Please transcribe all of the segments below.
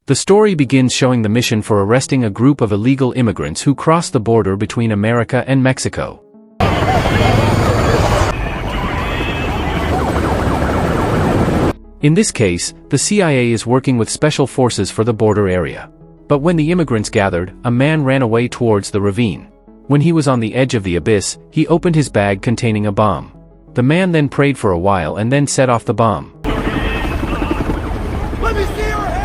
The story begins showing the mission for arresting a group of illegal immigrants who cross the border between America and Mexico. In this case, the CIA is working with special forces for the border area. But when the immigrants gathered, a man ran away towards the ravine. When he was on the edge of the abyss, he opened his bag containing a bomb. The man then prayed for a while and then set off the bomb. Let me see your hand!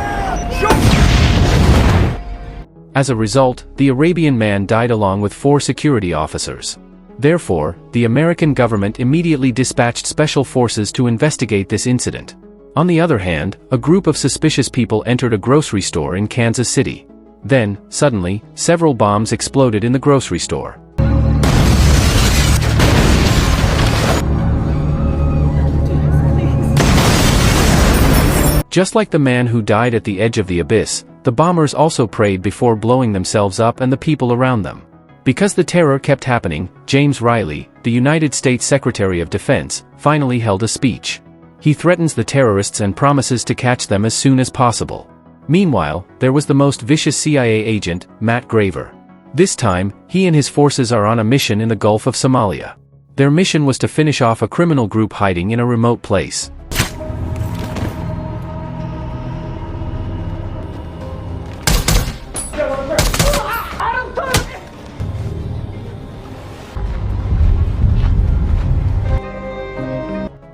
As a result, the Arabian man died along with 4 security officers. Therefore, the American government immediately dispatched special forces to investigate this incident. On the other hand, a group of suspicious people entered a grocery store in Kansas City. Then, suddenly, several bombs exploded in the grocery store. Just like the man who died at the edge of the abyss, the bombers also prayed before blowing themselves up and the people around them. Because the terror kept happening, James Riley, the United States Secretary of Defense, finally held a speech. He threatens the terrorists and promises to catch them as soon as possible. Meanwhile, there was the most vicious CIA agent, Matt Graver. This time, he and his forces are on a mission in the Gulf of Somalia. Their mission was to finish off a criminal group hiding in a remote place.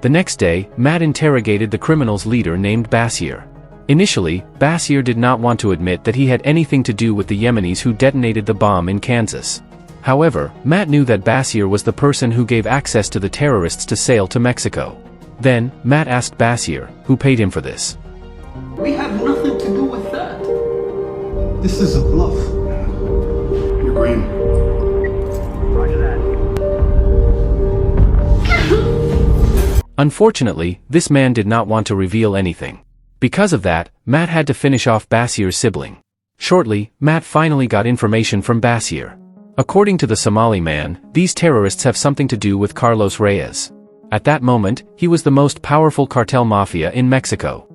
The next day, Matt interrogated the criminal's leader named Basir. Initially, Basir did not want to admit that he had anything to do with the Yemenis who detonated the bomb in Kansas. However, Matt knew that Basir was the person who gave access to the terrorists to sail to Mexico. Then, Matt asked Basir, who paid him for this. We have nothing to do with that. This is a bluff. You're green. Roger that. Unfortunately, this man did not want to reveal anything. Because of that, Matt had to finish off Basir's sibling. Shortly, Matt finally got information from Basir. According to the Somali man, these terrorists have something to do with Carlos Reyes. At that moment, he was the most powerful cartel mafia in Mexico.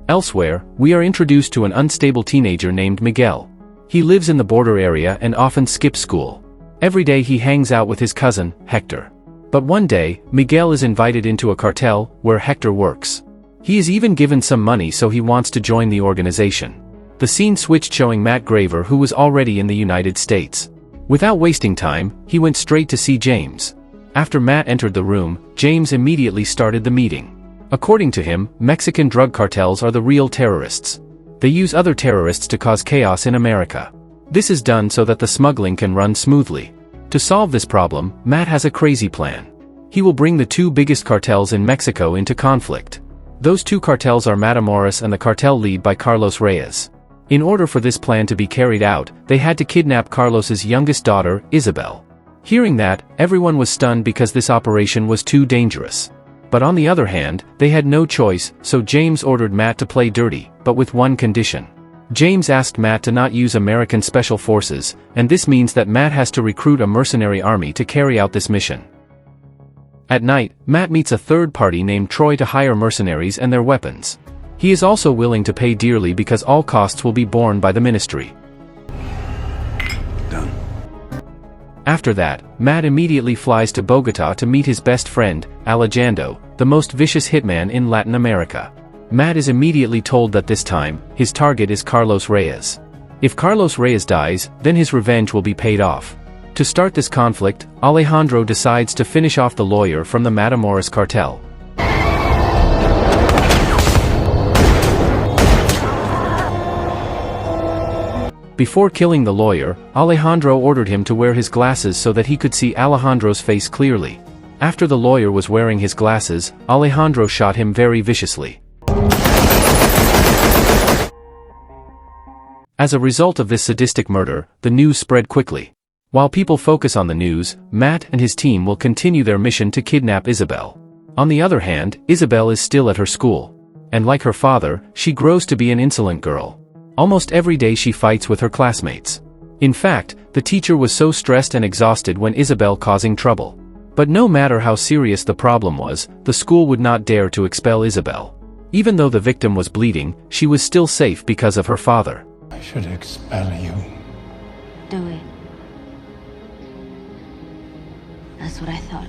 Elsewhere, we are introduced to an unstable teenager named Miguel. He lives in the border area and often skips school. Every day he hangs out with his cousin, Hector. But one day, Miguel is invited into a cartel, where Hector works. He is even given some money so he wants to join the organization. The scene switched showing Matt Graver, who was already in the United States. Without wasting time, he went straight to see James. After Matt entered the room, James immediately started the meeting. According to him, Mexican drug cartels are the real terrorists. They use other terrorists to cause chaos in America. This is done so that the smuggling can run smoothly. To solve this problem, Matt has a crazy plan. He will bring the 2 biggest cartels in Mexico into conflict. Those 2 cartels are Matamoros and the cartel led by Carlos Reyes. In order for this plan to be carried out, they had to kidnap Carlos's youngest daughter, Isabel. Hearing that, everyone was stunned because this operation was too dangerous. But on the other hand, they had no choice, so James ordered Matt to play dirty, but with one condition. James asked Matt to not use American Special Forces, and this means that Matt has to recruit a mercenary army to carry out this mission. At night, Matt meets a third party named Troy to hire mercenaries and their weapons. He is also willing to pay dearly because all costs will be borne by the ministry. Done. After that, Matt immediately flies to Bogota to meet his best friend, Alejandro, the most vicious hitman in Latin America. Matt is immediately told that this time, his target is Carlos Reyes. If Carlos Reyes dies, then his revenge will be paid off. To start this conflict, Alejandro decides to finish off the lawyer from the Matamoros cartel. Before killing the lawyer, Alejandro ordered him to wear his glasses so that he could see Alejandro's face clearly. After the lawyer was wearing his glasses, Alejandro shot him very viciously. As a result of this sadistic murder, the news spread quickly. While people focus on the news, Matt and his team will continue their mission to kidnap Isabel. On the other hand, Isabel is still at her school. And like her father, she grows to be an insolent girl. Almost every day she fights with her classmates. In fact, the teacher was so stressed and exhausted when Isabel causing trouble. But no matter how serious the problem was, the school would not dare to expel Isabel. Even though the victim was bleeding, she was still safe because of her father. I should expel you. Do it. That's what I thought.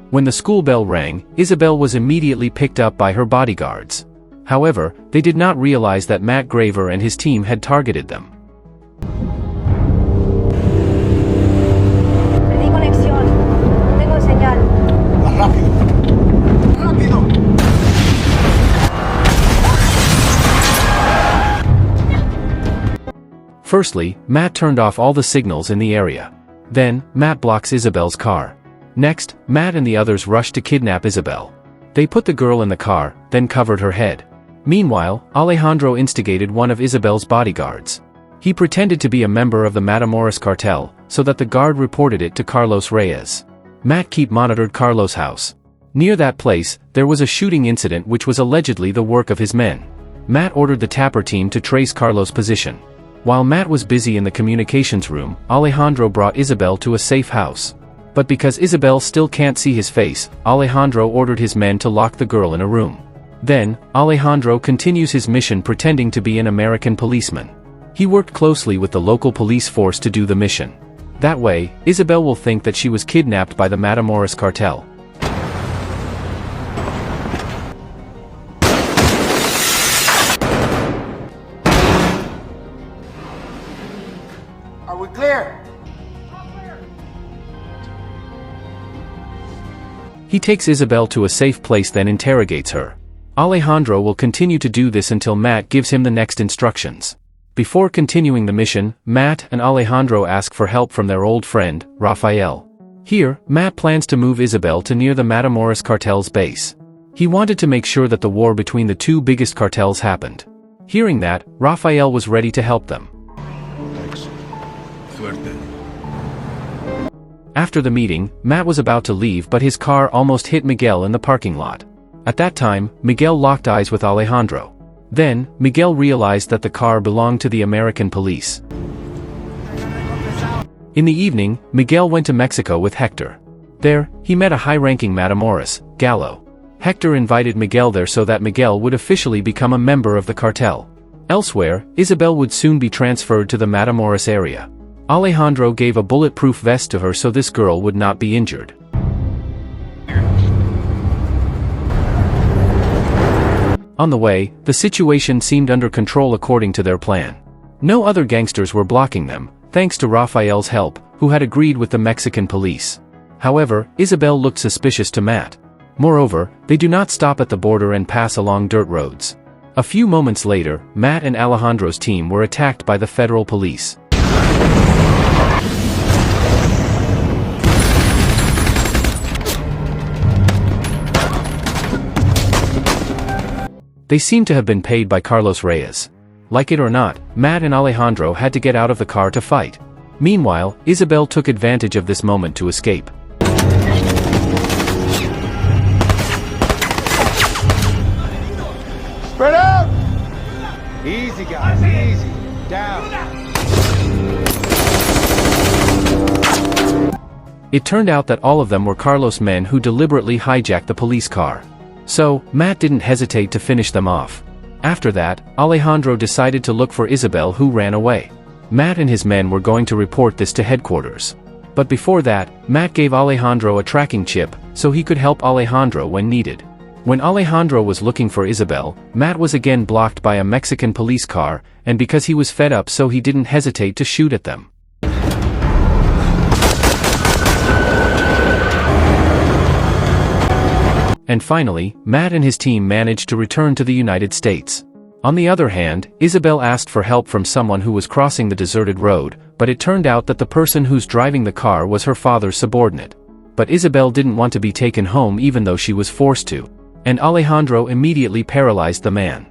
When the school bell rang, Isabel was immediately picked up by her bodyguards. However, they did not realize that Matt Graver and his team had targeted them. Perdí conexión. No tengo señal. Más rápido. ¡Rápido! Firstly, Matt turned off all the signals in the area. Then, Matt blocks Isabel's car. Next, Matt and the others rushed to kidnap Isabel. They put the girl in the car, then covered her head. Meanwhile, Alejandro instigated one of Isabel's bodyguards. He pretended to be a member of the Matamoros cartel, so that the guard reported it to Carlos Reyes. Matt monitored Carlos' house. Near that place, there was a shooting incident which was allegedly the work of his men. Matt ordered the Tapper team to trace Carlos' position. While Matt was busy in the communications room, Alejandro brought Isabel to a safe house. But because Isabel still can't see his face, Alejandro ordered his men to lock the girl in a room. Then, Alejandro continues his mission pretending to be an American policeman. He worked closely with the local police force to do the mission. That way, Isabel will think that she was kidnapped by the Matamoros cartel. Are we clear? He takes Isabel to a safe place then interrogates her. Alejandro will continue to do this until Matt gives him the next instructions. Before continuing the mission, Matt and Alejandro ask for help from their old friend, Rafael. Here, Matt plans to move Isabel to near the Matamoros cartel's base. He wanted to make sure that the war between the two biggest cartels happened. Hearing that, Rafael was ready to help them. After the meeting, Matt was about to leave but his car almost hit Miguel in the parking lot. At that time, Miguel locked eyes with Alejandro. Then, Miguel realized that the car belonged to the American police. In the evening, Miguel went to Mexico with Hector. There, he met a high-ranking Matamoros, Gallo. Hector invited Miguel there so that Miguel would officially become a member of the cartel. Elsewhere, Isabel would soon be transferred to the Matamoros area. Alejandro gave a bulletproof vest to her so this girl would not be injured. On the way, the situation seemed under control according to their plan. No other gangsters were blocking them, thanks to Rafael's help, who had agreed with the Mexican police. However, Isabel looked suspicious to Matt. Moreover, they do not stop at the border and pass along dirt roads. A few moments later, Matt and Alejandro's team were attacked by the federal police. They seem to have been paid by Carlos Reyes. Like it or not, Matt and Alejandro had to get out of the car to fight. Meanwhile, Isabel took advantage of this moment to escape. Spread out! Easy, guys, easy. Down. It turned out that all of them were Carlos' men who deliberately hijacked the police car. So, Matt didn't hesitate to finish them off. After that, Alejandro decided to look for Isabel who ran away. Matt and his men were going to report this to headquarters. But before that, Matt gave Alejandro a tracking chip, so he could help Alejandro when needed. When Alejandro was looking for Isabel, Matt was again blocked by a Mexican police car, and because he was fed up so he didn't hesitate to shoot at them. And finally, Matt and his team managed to return to the United States. On the other hand, Isabel asked for help from someone who was crossing the deserted road, but it turned out that the person who's driving the car was her father's subordinate. But Isabel didn't want to be taken home even though she was forced to. And Alejandro immediately paralyzed the man.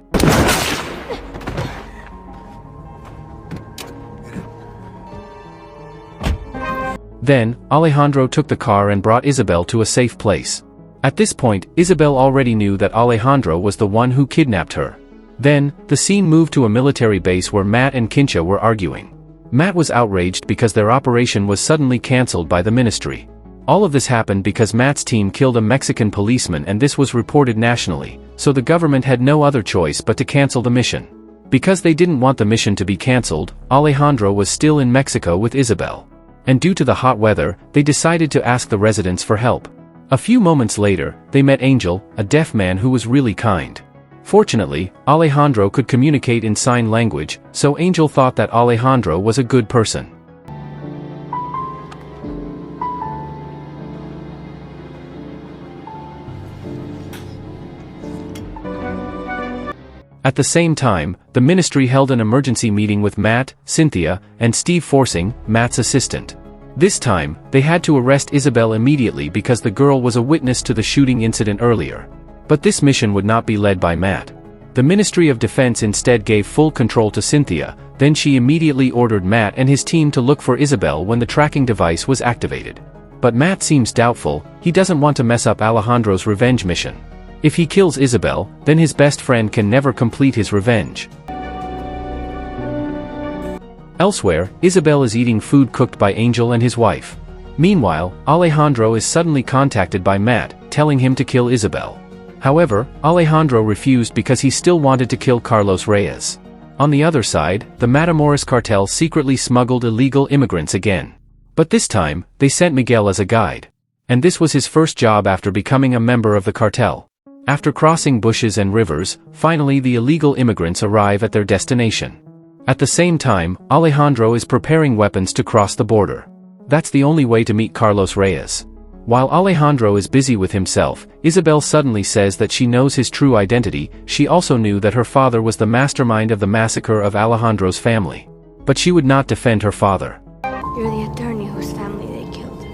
Then, Alejandro took the car and brought Isabel to a safe place. At this point, Isabel already knew that Alejandro was the one who kidnapped her. Then, the scene moved to a military base where Matt and Kincha were arguing. Matt was outraged because their operation was suddenly cancelled by the ministry. All of this happened because Matt's team killed a Mexican policeman, and this was reported nationally, so the government had no other choice but to cancel the mission. Because they didn't want the mission to be cancelled, Alejandro was still in Mexico with Isabel. And due to the hot weather, they decided to ask the residents for help. A few moments later, they met Angel, a deaf man who was really kind. Fortunately, Alejandro could communicate in sign language, so Angel thought that Alejandro was a good person. At the same time, the ministry held an emergency meeting with Matt, Cynthia, and Steve Forsing, Matt's assistant. This time, they had to arrest Isabel immediately because the girl was a witness to the shooting incident earlier. But this mission would not be led by Matt. The Ministry of Defense instead gave full control to Cynthia, then she immediately ordered Matt and his team to look for Isabel when the tracking device was activated. But Matt seems doubtful. He doesn't want to mess up Alejandro's revenge mission. If he kills Isabel, then his best friend can never complete his revenge. Elsewhere, Isabel is eating food cooked by Angel and his wife. Meanwhile, Alejandro is suddenly contacted by Matt, telling him to kill Isabel. However, Alejandro refused because he still wanted to kill Carlos Reyes. On the other side, the Matamoros cartel secretly smuggled illegal immigrants again. But this time, they sent Miguel as a guide. And this was his first job after becoming a member of the cartel. After crossing bushes and rivers, finally the illegal immigrants arrive at their destination. At the same time, Alejandro is preparing weapons to cross the border. That's the only way to meet Carlos Reyes. While Alejandro is busy with himself, Isabel suddenly says that she knows his true identity. She also knew that her father was the mastermind of the massacre of Alejandro's family. But she would not defend her father. You're the attorney whose family they killed.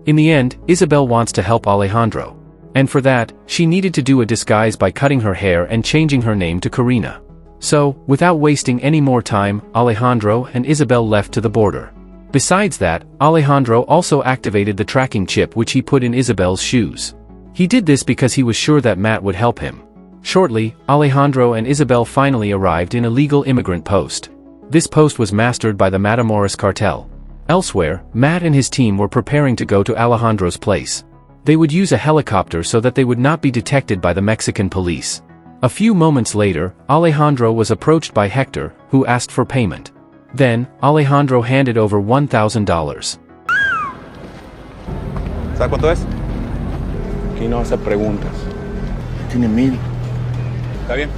In the end, Isabel wants to help Alejandro. And for that, she needed to do a disguise by cutting her hair and changing her name to Karina. So, without wasting any more time, Alejandro and Isabel left to the border. Besides that, Alejandro also activated the tracking chip which he put in Isabel's shoes. He did this because he was sure that Matt would help him. Shortly, Alejandro and Isabel finally arrived in a legal immigrant post. This post was mastered by the Matamoros cartel. Elsewhere, Matt and his team were preparing to go to Alejandro's place. They would use a helicopter so that they would not be detected by the Mexican police. A few moments later, Alejandro was approached by Hector, who asked for payment. Then, Alejandro handed over $1,000. ¿Sabe cuánto es? Aquí no hace preguntas. Tiene 1,000. ¿Está bien?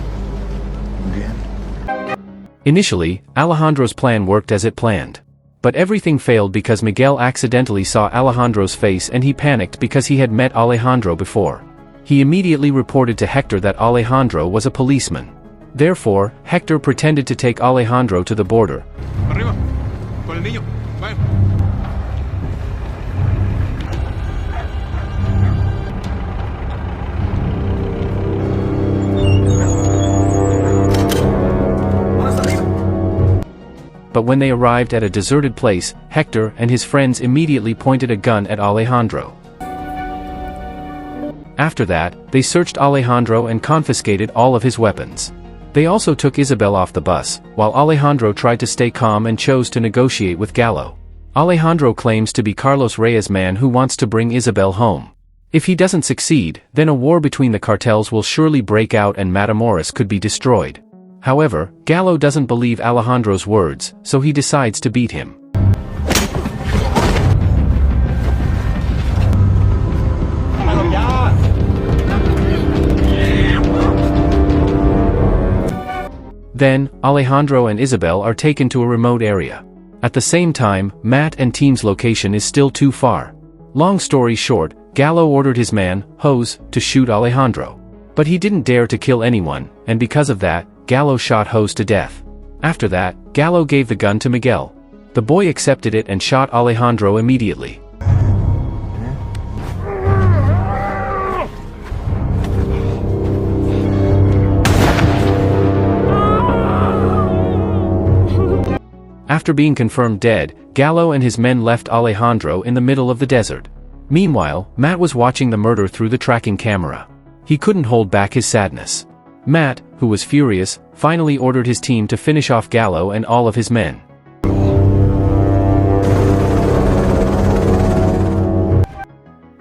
Bien. Initially, Alejandro's plan worked as it planned. But everything failed because Miguel accidentally saw Alejandro's face and he panicked because he had met Alejandro before. He immediately reported to Hector that Alejandro was a policeman. Therefore, Hector pretended to take Alejandro to the border. Arriba, con el niño. Vaya. But when they arrived at a deserted place, Hector and his friends immediately pointed a gun at Alejandro. After that, they searched Alejandro and confiscated all of his weapons. They also took Isabel off the bus, while Alejandro tried to stay calm and chose to negotiate with Gallo. Alejandro claims to be Carlos Reyes' man who wants to bring Isabel home. If he doesn't succeed, then a war between the cartels will surely break out and Matamoros could be destroyed. However, Gallo doesn't believe Alejandro's words, so he decides to beat him. Then, Alejandro and Isabel are taken to a remote area. At the same time, Matt and team's location is still too far. Long story short, Gallo ordered his man, Jose, to shoot Alejandro. But he didn't dare to kill anyone, and because of that, Gallo shot Jose to death. After that, Gallo gave the gun to Miguel. The boy accepted it and shot Alejandro immediately. After being confirmed dead, Gallo and his men left Alejandro in the middle of the desert. Meanwhile, Matt was watching the murder through the tracking camera. He couldn't hold back his sadness. Matt, who was furious, finally ordered his team to finish off Gallo and all of his men.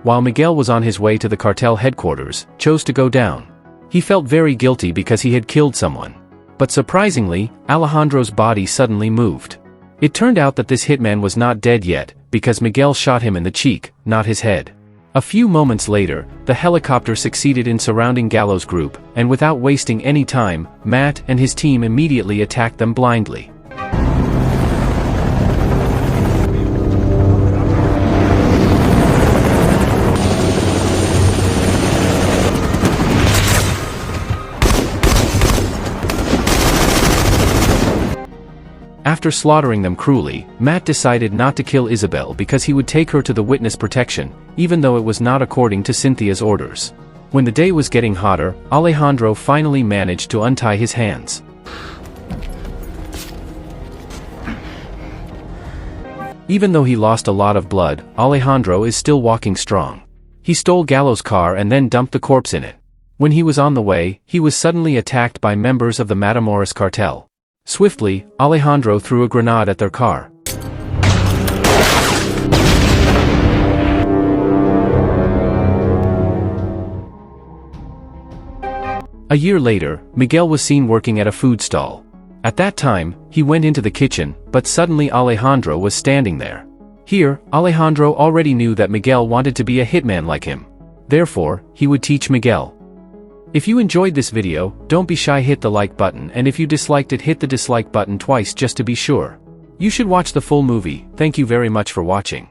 while Miguel was on his way to the cartel headquarters, chose to go down. He felt very guilty because he had killed someone. But surprisingly, Alejandro's body suddenly moved. It turned out that this hitman was not dead yet, because Miguel shot him in the cheek, not his head. A few moments later, the helicopter succeeded in surrounding Gallo's group, and without wasting any time, Matt and his team immediately attacked them blindly. After slaughtering them cruelly, Matt decided not to kill Isabel because he would take her to the witness protection, even though it was not according to Cynthia's orders. When the day was getting hotter, Alejandro finally managed to untie his hands. Even though he lost a lot of blood, Alejandro is still walking strong. He stole Gallo's car and then dumped the corpse in it. When he was on the way, he was suddenly attacked by members of the Matamoros cartel. Swiftly, Alejandro threw a grenade at their car. A year later, Miguel was seen working at a food stall. At that time, he went into the kitchen, but suddenly Alejandro was standing there. Here, Alejandro already knew that Miguel wanted to be a hitman like him. Therefore, he would teach Miguel. If you enjoyed this video, don't be shy, hit the like button, and if you disliked it, hit the dislike button twice just to be sure. You should watch the full movie. Thank you very much for watching.